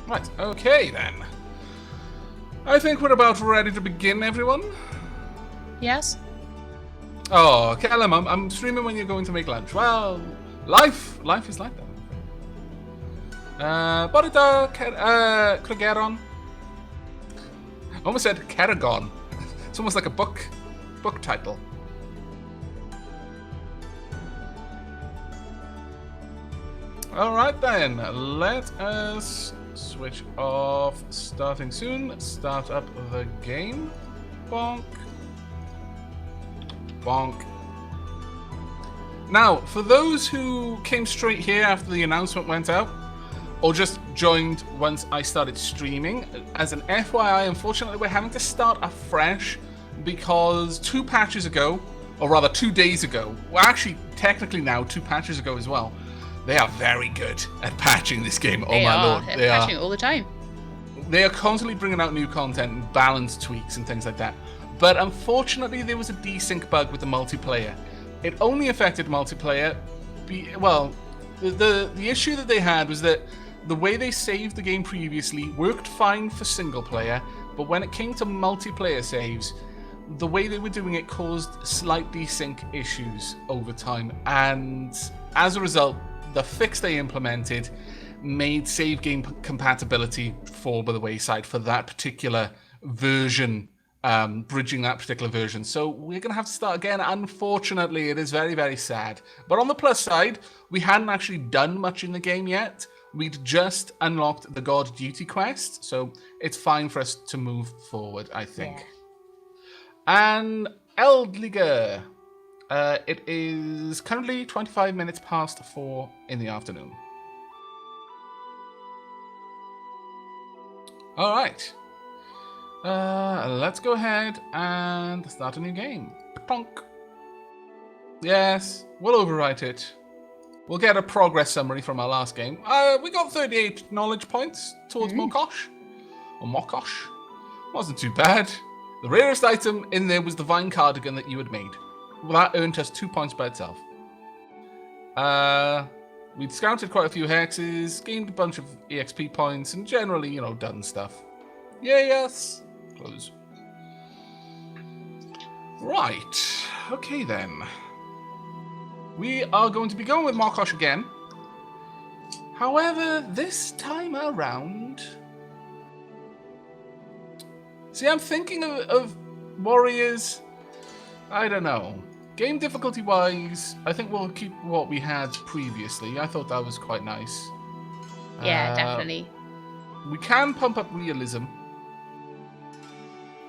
Right, okay then. I think we're about ready to begin, everyone. Yes? Oh, Callum, I'm streaming when you're going to make lunch. Well, life is like that. Borita Kregeron. I almost said Keragon. It's almost like a book title. Alright then, let us switch off starting soon. Start up the game. Bonk. Bonk. Now, for those who came straight here after the announcement went out, or just joined once I started streaming, as an FYI, unfortunately, we're having to start afresh because 2 patches ago, or rather 2 days ago, well, actually, technically now 2 patches ago as well, they are very good at patching this game. Oh my lord, they're patching all the time. They are constantly bringing out new content and balance tweaks and things like that. But unfortunately, there was a desync bug with the multiplayer. It only affected multiplayer. The issue that they had was that the way they saved the game previously worked fine for single player, but when it came to multiplayer saves, the way they were doing it caused slight desync issues over time, and as a result, the fix they implemented made save game compatibility fall by the wayside for that particular version, bridging that particular version. So we're going to have to start again. Unfortunately, it is very, very sad. But on the plus side, we hadn't actually done much in the game yet. We'd just unlocked the God Duty quest, so it's fine for us to move forward, I think. Yeah. And Eldliga. It is currently 25 minutes past 4 in the afternoon. Alright. Let's go ahead and start a new game. Plonk. Yes, we'll overwrite it. We'll get a progress summary from our last game. We got 38 knowledge points towards Mokosh. Or Mokosh. Wasn't too bad. The rarest item in there was the vine cardigan that you had made. Well, that earned us 2 points by itself. We'd scouted quite a few hexes, gained a bunch of EXP points, and generally, done stuff. Yeah, yes. Close. Right. Okay, then. We are going to be going with Mokosh again. However, this time around... See, I'm thinking of warriors... I don't know. Game difficulty-wise, I think we'll keep what we had previously. I thought that was quite nice. Yeah, definitely. We can pump up realism.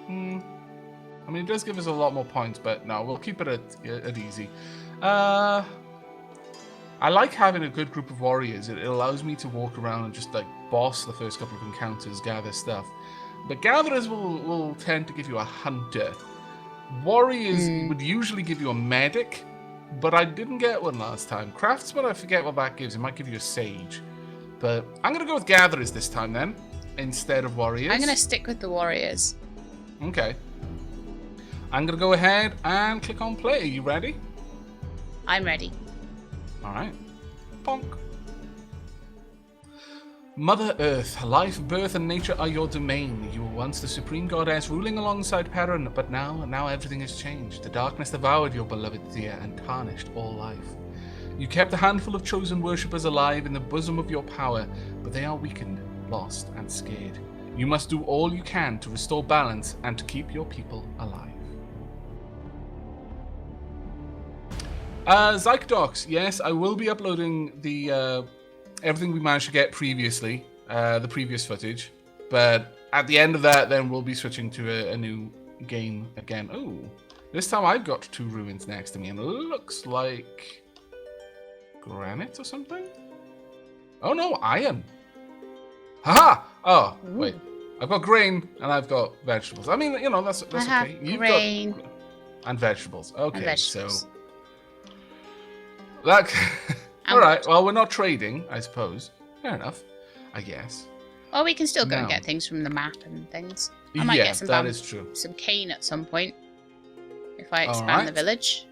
I mean, it does give us a lot more points, but no, we'll keep it at easy. I like having a good group of warriors. It allows me to walk around and just boss the first couple of encounters, gather stuff. But gatherers will tend to give you a hunter. Warriors would usually give you a medic, but I didn't get one last time. Craftsman, I forget what that gives. It might give you a sage. But I'm going to go with gatherers this time then, instead of warriors. I'm going to stick with the warriors. Okay. I'm going to go ahead and click on play. Are you ready? I'm ready. Alright. Bonk. Mother Earth, life, birth, and nature are your domain. You were once the supreme goddess ruling alongside Perun, but now everything has changed. The darkness devoured your beloved Thea and tarnished all life. You kept a handful of chosen worshippers alive in the bosom of your power, but they are weakened, lost, and scared. You must do all you can to restore balance and to keep your people alive. Zykedox, yes, I will be uploading the everything we managed to get previously, the previous footage. But at the end of that, then we'll be switching to a new game again. Oh, this time I've got 2 ruins next to me, and it looks like granite or something? Oh no, iron. Haha! Oh, wait. I've got grain and I've got vegetables. I mean, that's okay. You've grain. Got and vegetables. Okay, and vegetables. So that. All right. Well, we're not trading, I suppose. Fair enough, I guess. Or we can still go and get things from the map and things. I might get some that is true. Some cane at some point if I expand the village.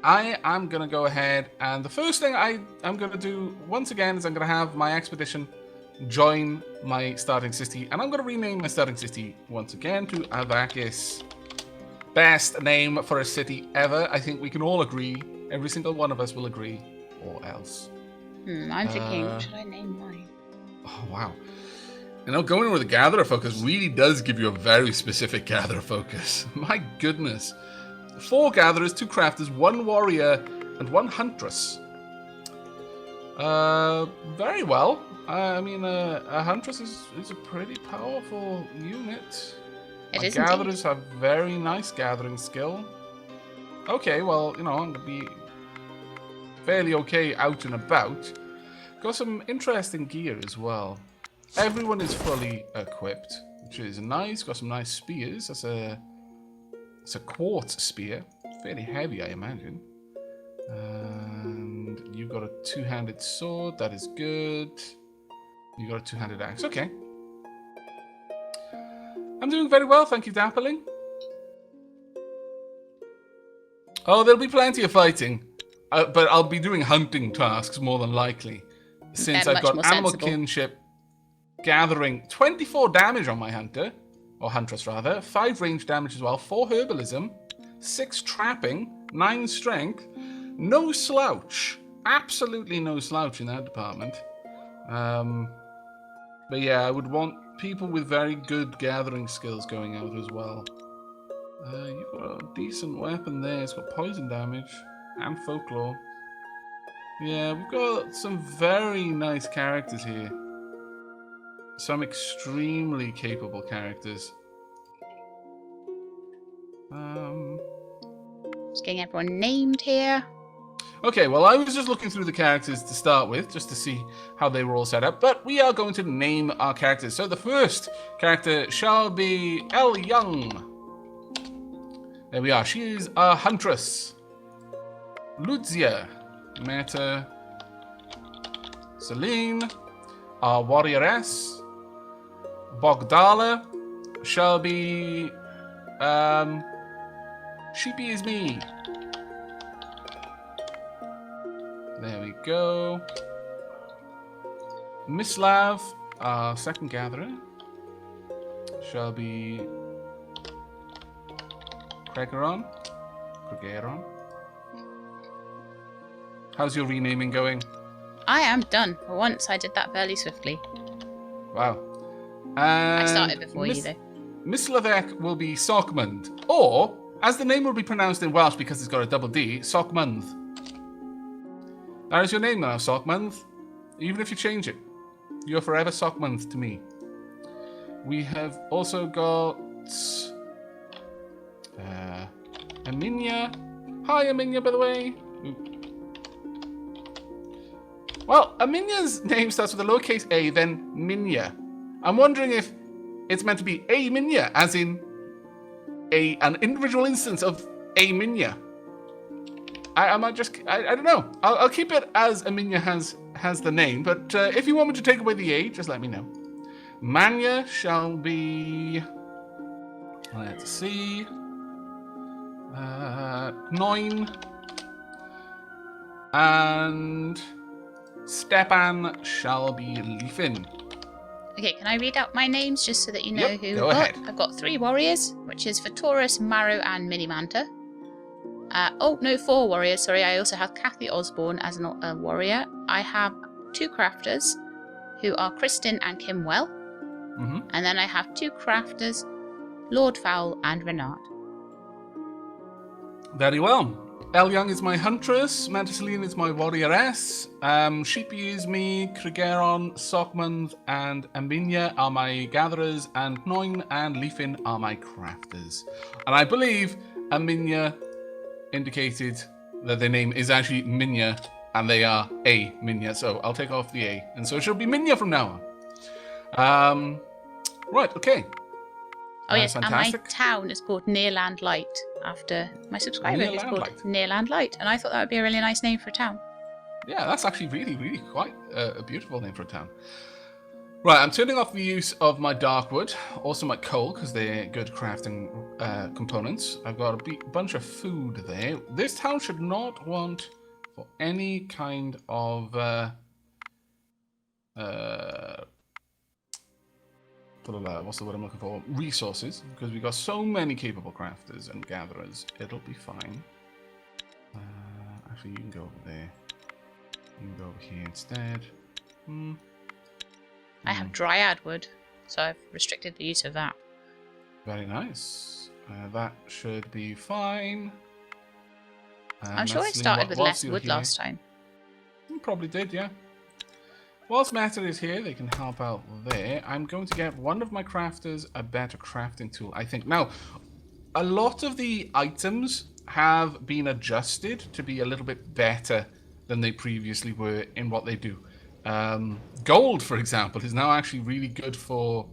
I am gonna go ahead, and the first thing I'm gonna do once again is I'm gonna have my expedition join my starting city. And I'm going to rename my starting city once again to Aavakis. Best name for a city ever. I think we can all agree. Every single one of us will agree. Or else. I'm thinking, what should I name mine? Oh, wow. You know, going with a gatherer focus really does give you a very specific gatherer focus. My goodness. 4 gatherers, 2 crafters, 1 warrior, and 1 huntress. Very well. I mean, a huntress is a pretty powerful unit. My gatherers have very nice gathering skill. Okay, well, you know, I'm going to be fairly okay out and about. Got some interesting gear as well. Everyone is fully equipped, which is nice. Got some nice spears. It's a quartz spear. Fairly heavy, I imagine. And you've got a 2-handed sword. That is good. You got a 2-handed axe. Okay. I'm doing very well, thank you, Dapperling. Oh, there'll be plenty of fighting. But I'll be doing hunting tasks more than likely. Since I've got animal kinship gathering 24 damage on my hunter. Or huntress, rather. 5 range damage as well. 4 herbalism. 6 trapping. 9 strength. No slouch. Absolutely no slouch in that department. But yeah, I would want people with very good gathering skills going out as well. You've got a decent weapon there. It's got poison damage. And folklore. Yeah, we've got some very nice characters here. Some extremely capable characters. Just getting everyone named here. Okay, well, I was just looking through the characters to start with, just to see how they were all set up. But we are going to name our characters. So the first character shall be Elle Young. There we are. She is a huntress. Ludzia. Meta. Celine. Our warrioress. Bogdala shall be Sheepy is me. There we go. Mislav, our second gatherer, shall be Kregeron. How's your renaming going? I am done. For once, I did that fairly swiftly. Wow. I started before you, though. Mislavek will be Sockmund, or, as the name will be pronounced in Welsh because it's got a double D, Sockmund. That is your name now, Sockmund. Even if you change it, you're forever Sockmund to me. We have also got Aminia. Hi, Aminia, by the way. Well, Aminia's name starts with a lowercase a, then Minya. I'm wondering if it's meant to be a Minya, as in an individual instance of a Minya. I might just, I don't know. I'll keep it as Aminia has the name, but if you want me to take away the A, just let me know. Manya shall be, let's see, 9, and Stepan shall be Leafin. Okay, can I read out my names just so that you know who go ahead. I've got 3 warriors, which is Vitoris, Maru, and Minimanta. 4 warriors, sorry. I also have Kathy Osborne as a warrior. I have 2 crafters, who are Kristen and Kimwell. Mm-hmm. And then I have 2 crafters, Lord Fowl and Renard. Very well. Elle Young is my huntress, Manticeline is my warrioress, Sheepy is me, Kregeron, Sockmund, and Aminia are my gatherers, and Noin and Leafin are my crafters. And I believe Aminia indicated that their name is actually Minya, and they are a Minya, so I'll take off the A. And so she'll be Minya from now on. Right, okay. Oh yes, fantastic. And my town is called Nearland Light, after my subscriber. It's called Nearland Light, and I thought that would be a really nice name for a town. Yeah, that's actually really, really quite a beautiful name for a town. Right, I'm turning off the use of my darkwood, also my coal, because they're good crafting components. I've got a bunch of food there. This town should not want for any kind of what's the word I'm looking for? Resources, because we got so many capable crafters and gatherers. It'll be fine. Actually, you can go over there. You can go over here instead. I have dryad wood, so I've restricted the use of that. Very nice. That should be fine. I'm sure I started with less wood last time. You probably did, yeah. Whilst Meta is here, they can help out there. I'm going to get one of my crafters a better crafting tool, I think. Now, a lot of the items have been adjusted to be a little bit better than they previously were in what they do. Gold, for example, is now actually really good for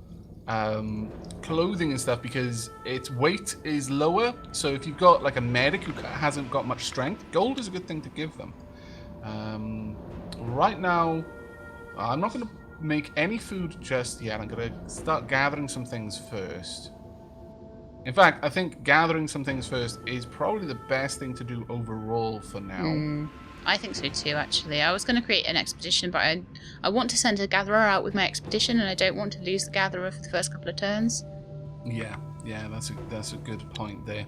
clothing and stuff because its weight is lower. So if you've got like a medic who hasn't got much strength, gold is a good thing to give them. Right now, I'm not going to make any food just yet. I'm going to start gathering some things first. In fact, I think gathering some things first is probably the best thing to do overall for now. I think so too, actually. I was going to create an expedition, but I want to send a gatherer out with my expedition, and I don't want to lose the gatherer for the first couple of turns. Yeah, that's a good point there.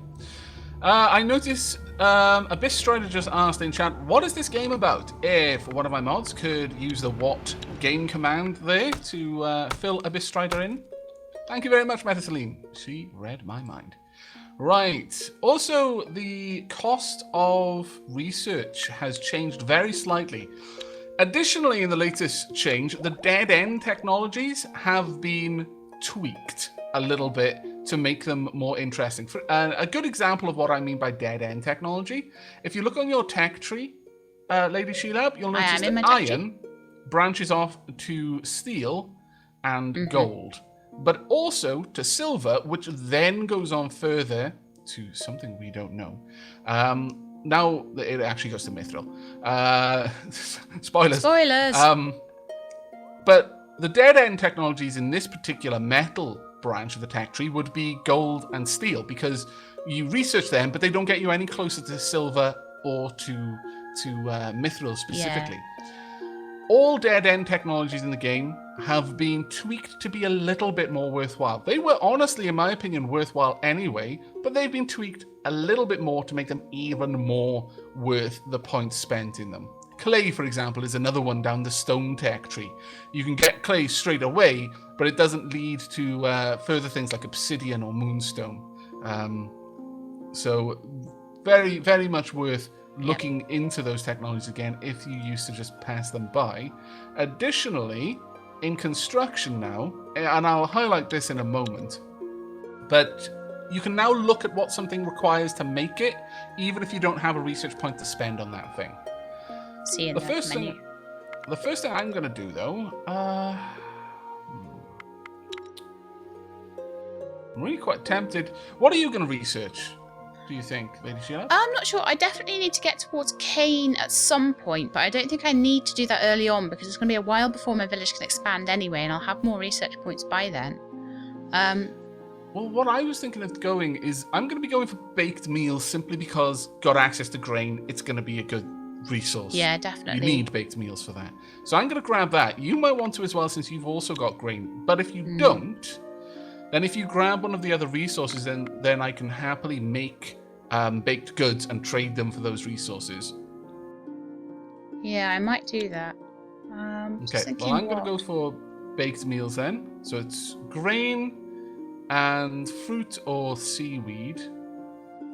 I noticed Abyss Strider just asked in chat, what is this game about? If one of my mods could use the what game command there to fill Abyss Strider in. Thank you very much, Metaceline. She read my mind. Right. Also, the cost of research has changed very slightly. Additionally, in the latest change, the dead-end technologies have been tweaked a little bit to make them more interesting. A good example of what I mean by dead-end technology, if you look on your tech tree, Lady Sheila, you'll notice that iron branches off to steel and gold, but also to silver, which then goes on further to something we don't know. Now it actually goes to mithril. Spoilers. But the dead-end technologies in this particular metal branch of the tech tree would be gold and steel, because you research them, but they don't get you any closer to silver or to mithril specifically. Yeah. All dead-end technologies in the game have been tweaked to be a little bit more worthwhile. They were honestly, in my opinion, worthwhile anyway, but they've been tweaked a little bit more to make them even more worth the points spent in them. Clay, for example, is another one down the stone tech tree. You can get clay straight away, but it doesn't lead to further things like obsidian or moonstone. So very, very much worth looking into those technologies again if you used to just pass them by. Additionally, in construction now, and I'll highlight this in a moment, but you can now look at what something requires to make it, even if you don't have a research point to spend on that thing. The first thing I'm going to do, though, I'm really quite tempted. What are you going to research, do you think, Lady Sheila? I'm not sure. I definitely need to get towards Kane at some point, but I don't think I need to do that early on because it's going to be a while before my village can expand anyway, and I'll have more research points by then. Well, what I was thinking of going is I'm going to be going for baked meals simply because got access to grain. It's going to be a good resource. Yeah, definitely. You need baked meals for that. So I'm going to grab that. You might want to as well since you've also got grain. But if you don't, then if you grab one of the other resources, then I can happily make baked goods and trade them for those resources. Yeah, I might do that. Okay, well, I'm going to go for baked meals then. So it's grain and fruit or seaweed.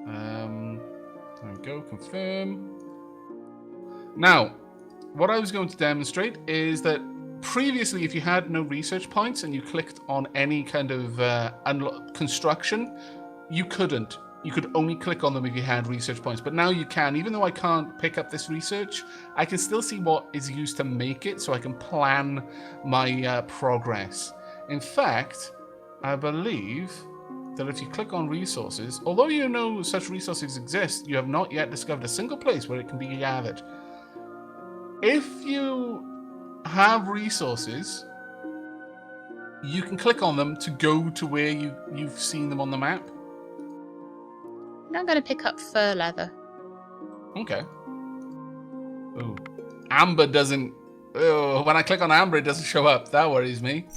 There we go, confirm. Now, what I was going to demonstrate is that previously, if you had no research points and you clicked on any kind of construction, you couldn't. You could only click on them if you had research points. But now you can. Even though I can't pick up this research, I can still see what is used to make it, so I can plan my progress. In fact, I believe that if you click on resources, although you know such resources exist, you have not yet discovered a single place where it can be gathered. If you have resources, you can click on them to go to where you've seen them on the map. I'm going to pick up fur leather. Okay. Oh, amber doesn't... Oh, when I click on amber, it doesn't show up. That worries me.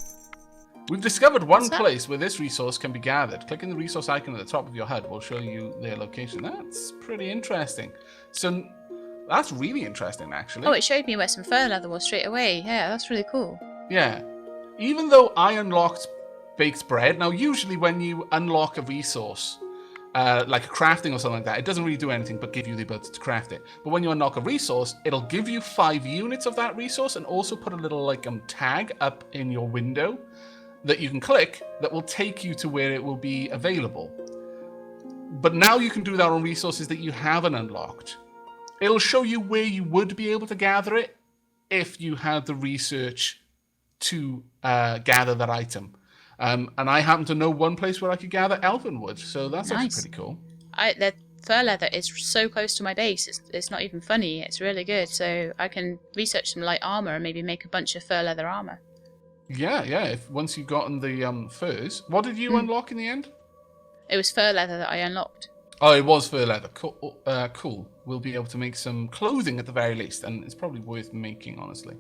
We've discovered one What's that? place where this resource can be gathered. Clicking the resource icon at the top of your HUD will show you their location. That's pretty interesting. So that's really interesting, actually. Oh, it showed me where some fur leather was straight away. Yeah, that's really cool. Yeah. Even though I unlocked baked bread, now usually when you unlock a resource, like a crafting or something like that, it doesn't really do anything but give you the ability to craft it. But when you unlock a resource, it'll give you 5 units of that resource and also put a little like tag up in your window that you can click that will take you to where it will be available. But now you can do that on resources that you haven't unlocked. It'll show you where you would be able to gather it if you had the research to gather that item. And I happen to know one place where I could gather elven wood, so that's actually pretty cool. The fur leather is so close to my base, it's not even funny. It's really good, so I can research some light armor and maybe make a bunch of fur leather armor. Yeah. Once you've gotten the furs, what did you unlock in the end? It was fur leather that I unlocked. Oh, it was fur leather. Cool. We'll be able to make some clothing at the very least, and it's probably worth making, honestly.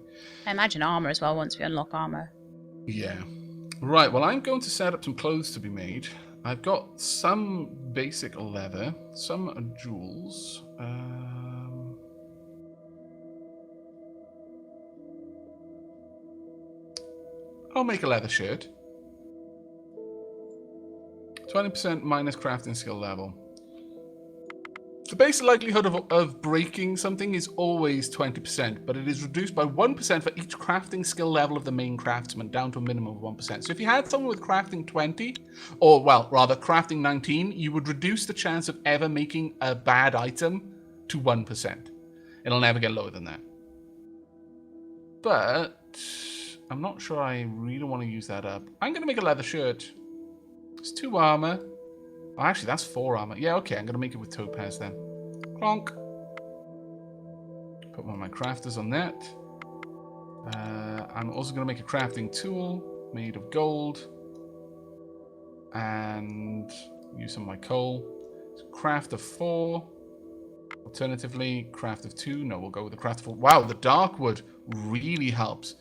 I imagine armor as well once we unlock armor. Yeah. Right, well, I'm going to set up some clothes to be made. I've got some basic leather, some jewels. I'll make a leather shirt. 20% minus crafting skill level. The base likelihood of breaking something is always 20%, but it is reduced by 1% for each crafting skill level of the main craftsman, down to a minimum of 1%. So if you had someone with crafting 20, or well, rather crafting 19, you would reduce the chance of ever making a bad item to 1%. It'll never get lower than that. But I'm not sure I really want to use that up. I'm going to make a leather shirt. It's 2 armor. Oh, actually, that's 4 armor. Yeah, okay, I'm going to make it with topaz then. Clonk. Put one of my crafters on that. I'm also going to make a crafting tool made of gold. And use some of my coal. So craft of 4. Alternatively, craft of 2. No, we'll go with the craft of 4. Wow, the dark wood really helps.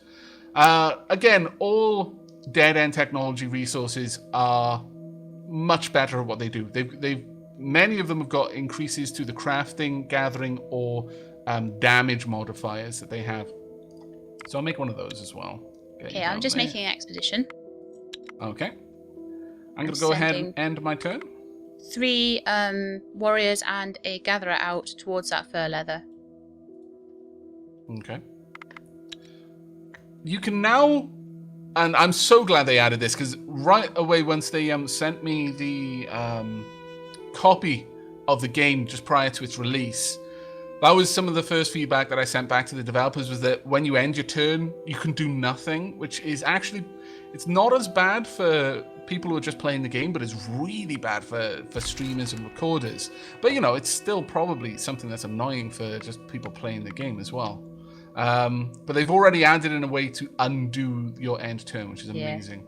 Again, all dead-end technology resources are much better at what they do. Many of them have got increases to the crafting, gathering, or damage modifiers that they have. So I'll make one of those as well. Okay, I'm just making an expedition. Okay. I'm going to go ahead and end my turn. 3 warriors and a gatherer out towards that fur leather. Okay. You can now, and I'm so glad they added this, because right away once they sent me the copy of the game just prior to its release, that was some of the first feedback that I sent back to the developers, was that when you end your turn, you can do nothing, which is actually, it's not as bad for people who are just playing the game, but it's really bad for streamers and recorders. But, you know, it's still probably something that's annoying for just people playing the game as well. But they've already added in a way to undo your end turn, which is amazing.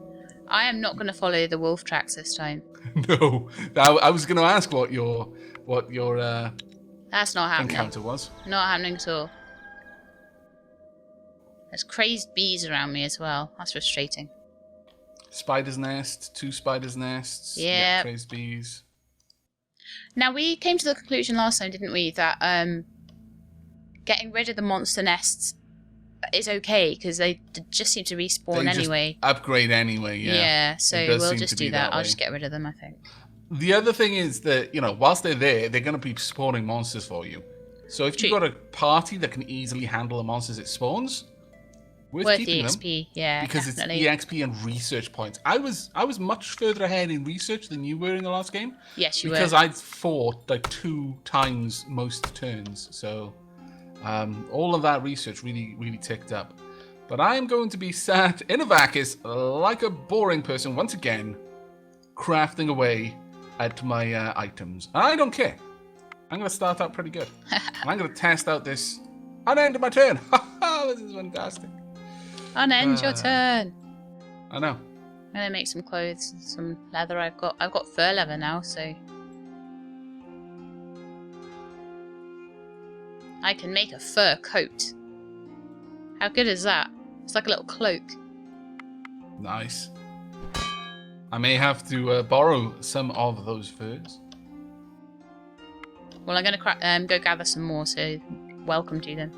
I am not going to follow the wolf tracks this time. No, I was going to ask what your That's not happening. encounter was. Not happening at all. There's crazed bees around me as well. That's frustrating. Spider's nest, 2 spider's nests. Yeah. Crazed bees. Now, we came to the conclusion last time, didn't we, that getting rid of the monster nests is okay, because they just seem to respawn anyway. Upgrade anyway, yeah. Yeah, so we'll just do that. I'll just get rid of them, I think. The other thing is that, you know, whilst they're there, they're going to be spawning monsters for you. So if you've got a party that can easily handle the monsters it spawns, worth the keeping XP, yeah, because definitely. it's the XP and research points. I was much further ahead in research than you were in the last game. Yes, you were. Because I'd fought like 2 times most turns, so all of that research really ticked up. But I'm going to be sat in a vacus like a boring person once again, crafting away at my items. And I don't care. I'm going to start out pretty good. And I'm going to test out this unended my turn. This is fantastic. Unend your turn. I know. I'm gonna make some clothes and some leather. I've got fur leather now, so I can make a fur coat. How good is that? It's like a little cloak. Nice. I may have to borrow some of those furs. Well, I'm going to go gather some more, so welcome to them.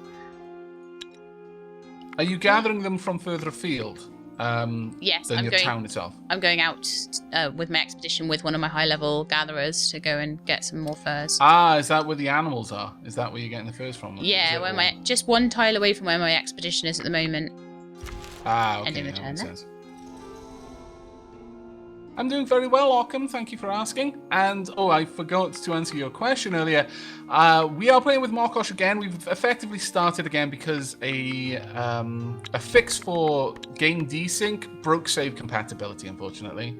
Are you gathering them from further afield Yes, than your town itself? I'm going out with my expedition with one of my high-level gatherers to go and get some more furs. Ah, is that where the animals are? Is that where you're getting the furs from? Yeah, just one tile away from where my expedition is at the moment. Ah, okay. Ending the turn there. I'm doing very well, Ockham. Thank you for asking. And, I forgot to answer your question earlier. We are playing with Markosh again. We've effectively started again because a fix for game desync broke save compatibility, unfortunately.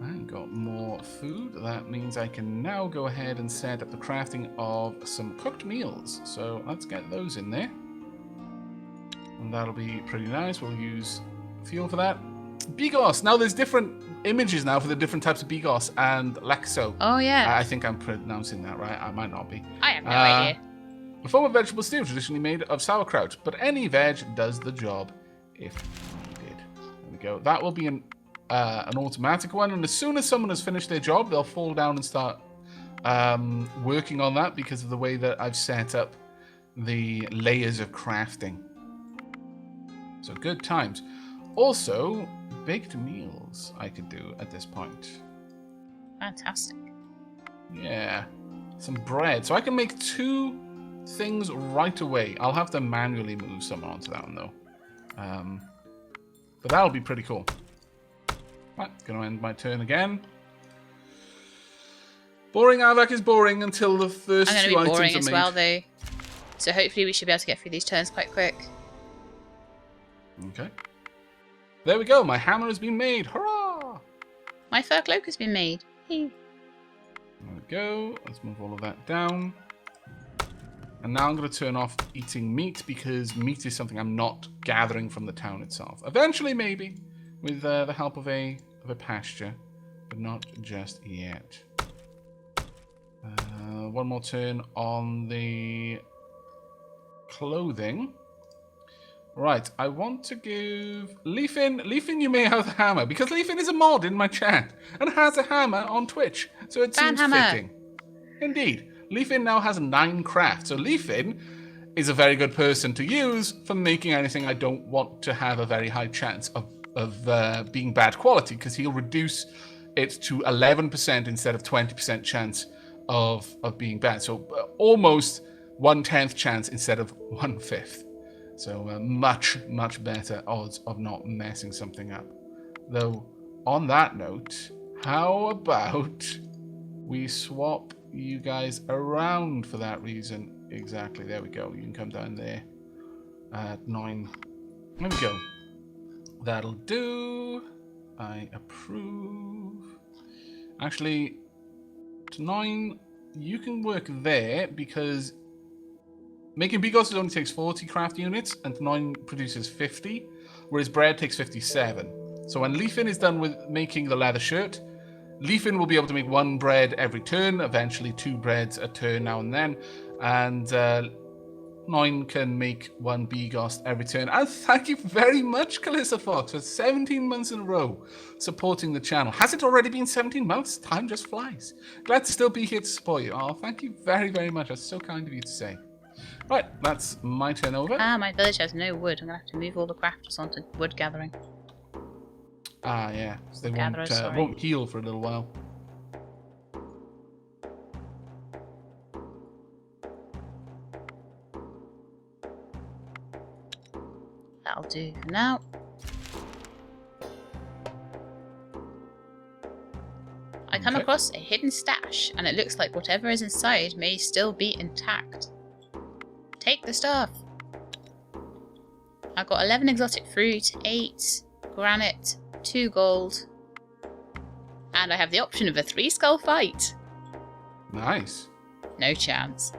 I got more food. That means I can now go ahead and set up the crafting of some cooked meals. So let's get those in there. And that'll be pretty nice. We'll use fuel for that. Bigos. Now there's different images now for the different types of Bigos and Lexo. Oh, yeah. I think I'm pronouncing that right. I might not be. I have no idea. A form of vegetable stew traditionally made of sauerkraut, but any veg does the job if needed. There we go. That will be an automatic one, and as soon as someone has finished their job, they'll fall down and start working on that because of the way that I've set up the layers of crafting. So good times. Also, baked meals I could do at this point. Fantastic. Yeah. Some bread. So I can make 2 things right away. I'll have to manually move someone onto that one, though. But that'll be pretty cool. Right, gonna end my turn again. Boring Aavak is boring until the first 2 items are made. I'm going to be boring as well, though. So hopefully we should be able to get through these turns quite quick. Okay. There we go. My hammer has been made. Hurrah! My fur cloak has been made. Hey. There we go. Let's move all of that down. And now I'm going to turn off eating meat because meat is something I'm not gathering from the town itself. Eventually, maybe, with the help of a pasture, but not just yet. One more turn on the clothing. Right, I want to give Leafin, you may have the hammer, because Leafin is a mod in my chat, and has a hammer on Twitch, so it seems fitting. Indeed. Leafin now has 9 crafts, so Leafin is a very good person to use for making anything I don't want to have a very high chance of being bad quality, because he'll reduce it to 11% instead of 20% chance of being bad. So almost 1/10 chance instead of 1/5. So much, much better odds of not messing something up. Though, on that note, how about we swap you guys around for that reason? Exactly, there we go. You can come down there at 9. There we go. That'll do. I approve. Actually, to 9, you can work there because making bigos only takes 40 craft units, and 9 produces 50, whereas bread takes 57. So when Leafin is done with making the leather shirt, Leafin will be able to make 1 bread every turn, eventually 2 breads a turn now and then, and 9 can make 1 bigos every turn. And thank you very much, Calissa Fox, for 17 months in a row supporting the channel. Has it already been 17 months? Time just flies. Glad to still be here to support you. Oh, thank you very, very much. That's so kind of you to say. Right, that's my turn over. My village has no wood. I'm going to have to move all the crafters onto wood gathering. Ah, yeah. So they won't heal for a little while. That'll do for now. I come across a hidden stash, and it looks like whatever is inside may still be intact. Take the stuff. I've got 11 exotic fruit, 8 granite, 2 gold, and I have the option of a 3 skull fight. Nice. No chance.